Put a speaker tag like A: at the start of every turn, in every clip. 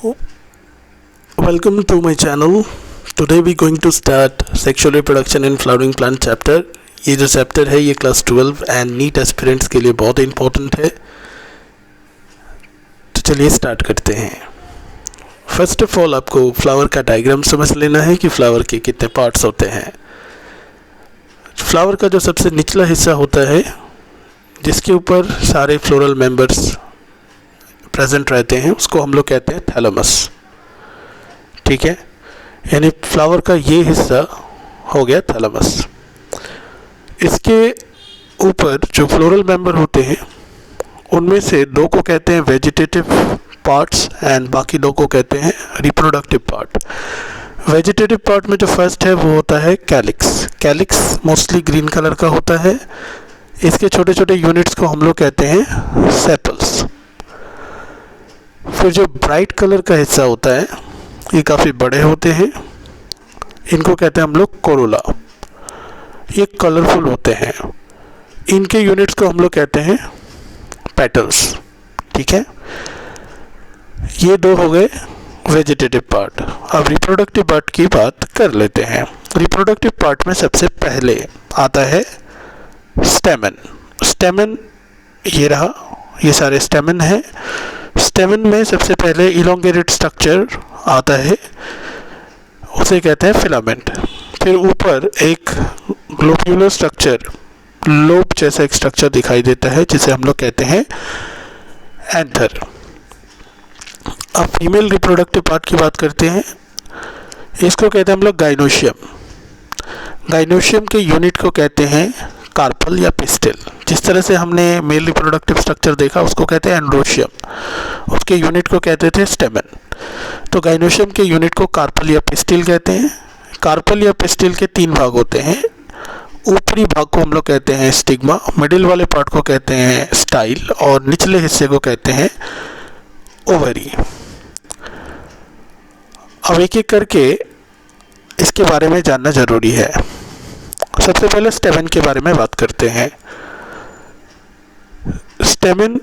A: Welcome to my channel. Today we going to start sexual reproduction in flowering plant chapter. ये जो chapter है ये class 12 and NEET aspirants के लिए बहुत इंपॉर्टेंट है। तो चलिए स्टार्ट करते हैं। फर्स्ट ऑफ ऑल आपको फ्लावर का डायग्राम समझ लेना है कि फ्लावर के कितने पार्ट्स होते हैं। फ्लावर का जो सबसे निचला हिस्सा होता है जिसके ऊपर सारे फ्लोरल मेंबर्स प्रेजेंट रहते हैं उसको हम लोग कहते हैं थैलेमस। ठीक है, यानी फ्लावर का ये हिस्सा हो गया थैलेमस। इसके ऊपर जो फ्लोरल मेंबर होते हैं उनमें से दो को कहते हैं वेजिटेटिव पार्ट्स एंड बाकी दो को कहते हैं रिप्रोडक्टिव पार्ट। वेजिटेटिव पार्ट में जो फर्स्ट है वो होता है calyx. Calyx mostly green colour का होता है। इसके छोटे छोटे यूनिट्स को हम लोग कहते हैं सेपल्स। फिर जो ब्राइट कलर का हिस्सा होता है ये काफ़ी बड़े होते हैं, इनको कहते हैं हम लोग कोरोला। ये कलरफुल होते हैं। इनके यूनिट्स को हम लोग कहते हैं पेटल्स। ठीक है, ये दो हो गए वेजिटेटिव पार्ट। अब रिप्रोडक्टिव पार्ट की बात कर लेते हैं। रिप्रोडक्टिव पार्ट में सबसे पहले आता है स्टेमन। स्टेमन ये रहा, ये सारे स्टेमन हैं। स्टेमन में सबसे पहले इलोंगेटेड स्ट्रक्चर आता है, उसे कहते हैं फिलामेंट। फिर ऊपर एक ग्लोब्यूलर स्ट्रक्चर, लोब जैसा एक स्ट्रक्चर दिखाई देता है जिसे हम लोग कहते हैं एंथर। अब फीमेल रिप्रोडक्टिव पार्ट की बात करते हैं। इसको कहते हैं हम लोग गाइनोशियम। गाइनोशियम के यूनिट को कहते हैं कार्पल या पिस्टिल। जिस तरह से हमने मेल रिप्रोडक्टिव स्ट्रक्चर देखा उसको कहते हैं एंड्रोशियम, उसके यूनिट को कहते थे स्टेमन। तो गाइनोशियम के यूनिट को कार्पल या पिस्टिल कहते हैं। कार्पल या पिस्टिल के तीन भाग होते हैं। ऊपरी भाग को हम लोग कहते हैं स्टिग्मा, मिडिल वाले पार्ट को कहते हैं स्टाइल और निचले हिस्से को कहते हैं ओवरी। अब एक एक करके इसके बारे में जानना जरूरी है। सबसे पहले स्टेमन के बारे में बात करते हैं। स्टेमन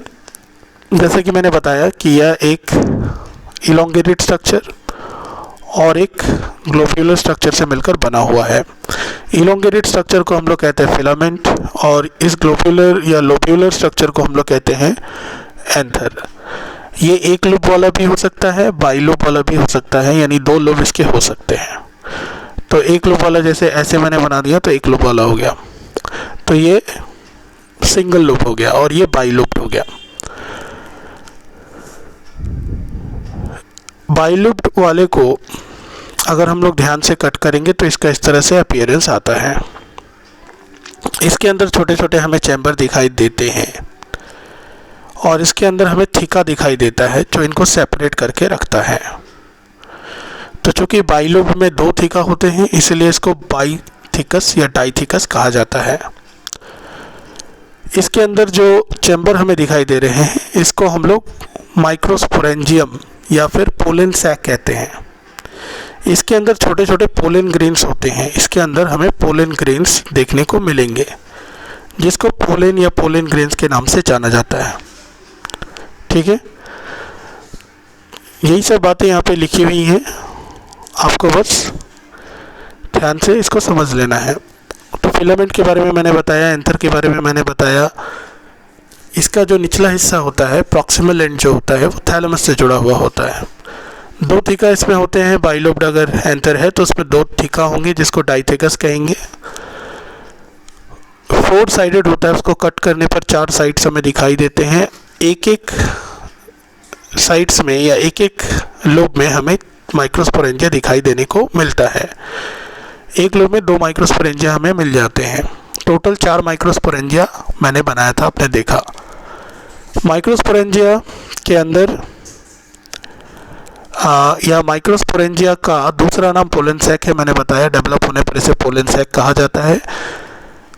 A: जैसे कि मैंने बताया कि यह एक इलोंगेटेड स्ट्रक्चर और एक ग्लोब्यूलर स्ट्रक्चर से मिलकर बना हुआ है। इलोंगेटेड स्ट्रक्चर को हम लोग कहते हैं फिलामेंट और इस ग्लोब्यूलर या लोब्यूलर स्ट्रक्चर को हम लोग कहते हैं एंथर। ये एक लोब वाला भी हो सकता है, बाई लोब वाला भी हो सकता है, यानी दो लोब इसके हो सकते हैं। तो एक लोब वाला जैसे ऐसे मैंने बना दिया तो एक लोब वाला हो गया, तो ये सिंगल लोब हो गया और ये बाई लोब हो गया। बाई लोब वाले को अगर हम लोग ध्यान से कट करेंगे तो इसका इस तरह से अपीयरेंस आता है। इसके अंदर छोटे छोटे हमें चैम्बर दिखाई देते हैं और इसके अंदर हमें थीका दिखाई देता है जो इनको सेपरेट करके रखता है। तो चूंकि बाई लोब में दो थीका होते हैं इसलिए इसको बाई थीकस या डाइथिकस कहा जाता है। इसके अंदर जो चैम्बर हमें दिखाई दे रहे हैं इसको हम लोग माइक्रोस्पोरेंजियम या फिर पोलन सैक कहते हैं। इसके अंदर छोटे छोटे पोलन ग्रेन्स होते हैं। इसके अंदर हमें पोलन ग्रेन्स देखने को मिलेंगे जिसको पोलन या पोलन ग्रेन्स के नाम से जाना जाता है। ठीक है, यही सब बातें यहाँ पे लिखी हुई हैं, आपको बस ध्यान से इसको समझ लेना है। तो फिलामेंट के बारे में मैंने बताया, एंथर के बारे में मैंने बताया। इसका जो निचला हिस्सा होता है प्रॉक्सिमल एंड जो होता है वो थैलेमस से जुड़ा हुआ होता है। दो थीका इसमें होते हैं। बाइलोब्ड अगर एंथर है तो उसमें दो थीका होंगे जिसको डाइथिकस कहेंगे। फोर साइडेड होता है, उसको कट करने पर चार साइड्स हमें दिखाई देते हैं। एक एक साइड्स में या एक एक लोब में हमें माइक्रोस्पोरेंजिया दिखाई देने को मिलता है। एक लोब में दो माइक्रोस्पोरेंजिया हमें मिल जाते हैं। टोटल 4 माइक्रोस्पोरेंजिया मैंने बनाया था, आपने देखा। माइक्रोस्पोरेंजिया के अंदर या माइक्रोस्पोरेंजिया का दूसरा नाम पोलन सैक है, मैंने बताया। डेवलप होने पर इसे पोलन सैक कहा जाता है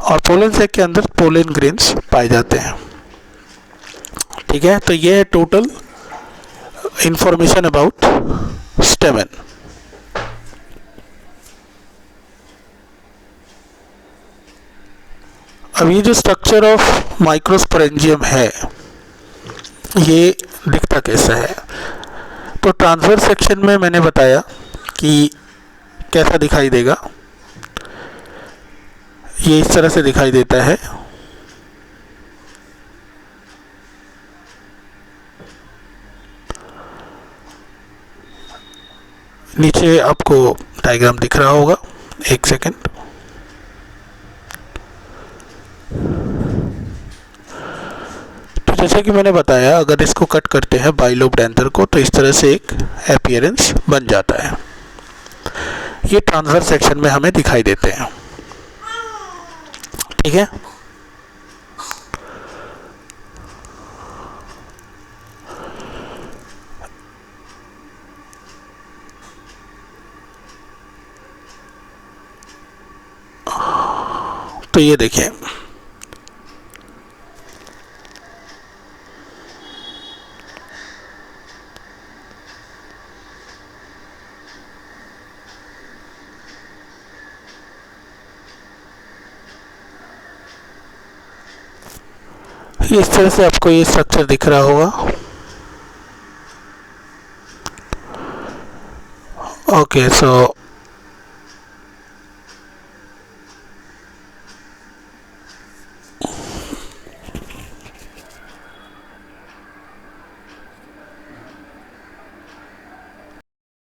A: और पोलन सैक के अंदर पोलन ग्रेन्स पाए जाते हैं। ठीक है, तो ये है टोटल इंफॉर्मेशन अबाउट स्टेमन। अब ये जो स्ट्रक्चर ऑफ माइक्रोस्पोरेंजियम है ये दिखता कैसा है। तो ट्रांसवर्स सेक्शन में मैंने बताया कि कैसा दिखाई देगा, ये इस तरह से दिखाई देता है। नीचे आपको डायग्राम दिख रहा होगा, एक सेकेंड। तो जैसे कि मैंने बताया, अगर इसको कट करते हैं बाइलोब डेंचर को, तो इस तरह से एक अपीयरेंस बन जाता है। ये ट्रांसवर्स सेक्शन में हमें दिखाई देते हैं, ठीक है। तो ये देखिए, इस तरह से आपको ये स्ट्रक्चर दिख रहा होगा। ओके, सो